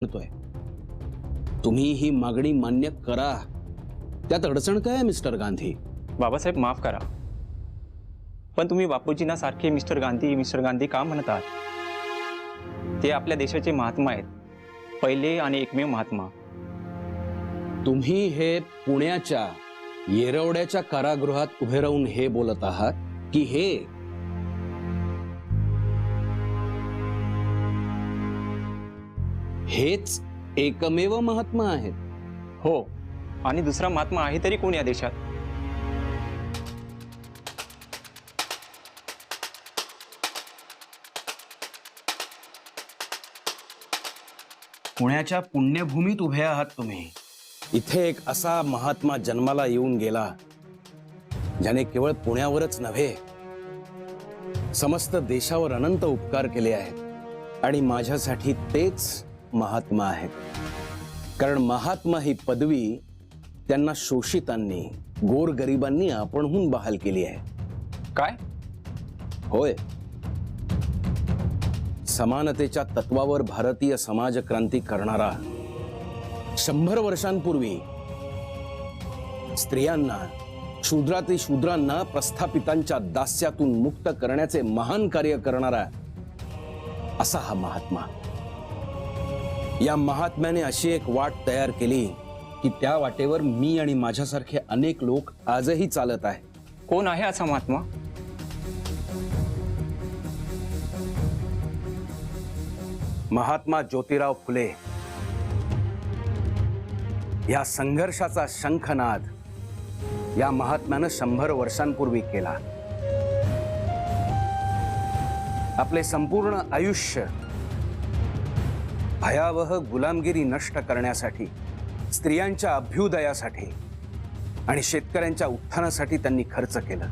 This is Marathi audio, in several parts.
म्हणतोय तुम्ही ही मागणी मान्य करा, त्यात अडचण काय आहे मिस्टर गांधी? बाबासाहेब माफ करा, पण तुम्ही बापूजींना सारखे मिस्टर गांधी का म्हणत आहात? ते आपल्या देशाचे महात्मा आहेत, पहिले आणि एकमेव महात्मा. तुम्ही हे पुण्याच्या येरवड्याच्या कारागृहात उभे राहून हे बोलत आहात की हेच एकमेव महात्मा आहेत? हो, आणि दुसरा महात्मा आहे तरी कोण या देशात? पुण्याच्या पुण्यभूमीत उभे आहात तुम्ही. इथे एक असा महात्मा जन्माला येऊन गेला ज्याने केवळ पुण्यावरच नव्हे समस्त देशावर अनंत उपकार केले आहेत. आणि माझ्यासाठी तेच महात्मा आहेत. कारण महात्मा ही पदवी त्यांना शोषितांनी, गोरगरिबांनी आपणहून बहाल केली आहे. काय? होय, समानतेच्या तत्वावर भारतीय समाज क्रांती करणारा 100 वर्षांपूर्वी स्त्रियांना, शूद्रांना प्रस्थापितांच्या दास्यातून मुक्त करण्याचे महान कार्य करणारा असा हा महात्मा. या महात्म्याने अशी एक वाट तयार केली की त्या वाटेवर मी आणि माझ्यासारखे अनेक लोक आजही चालत आहेत. कोण आहे असा महात्मा? महात्मा ज्योतिराव फुले. या संघर्षाचा शंखनाद या महात्म्यानं 100 वर्षांपूर्वी केला. आपले संपूर्ण आयुष्य भयावह गुलामगिरी नष्ट करण्यासाठी, स्त्रियांच्या अभ्युदयासाठी आणि शेतकऱ्यांच्या उत्थानासाठी त्यांनी खर्च केलं.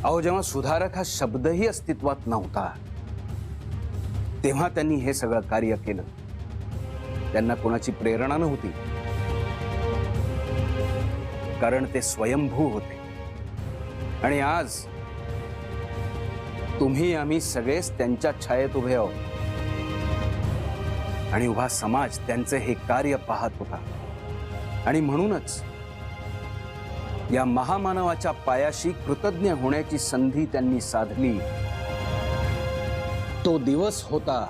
अहो, जेव्हा सुधारक हा शब्दही अस्तित्वात नव्हता तेव्हा त्यांनी हे सगळं कार्य केलं. त्यांना कोणाची प्रेरणा नव्हती, कारण ते स्वयंभू होते. आणि आज तुम्ही आम्ही सगळेच त्यांच्या छायेत उभे आहोत आणि उभा समाज त्यांचे हे कार्य पाहत होता. आणि म्हणूनच या महामानवाच्या पायाशी कृतज्ञ होण्याची संधी त्यांनी साधली. तो दिवस होता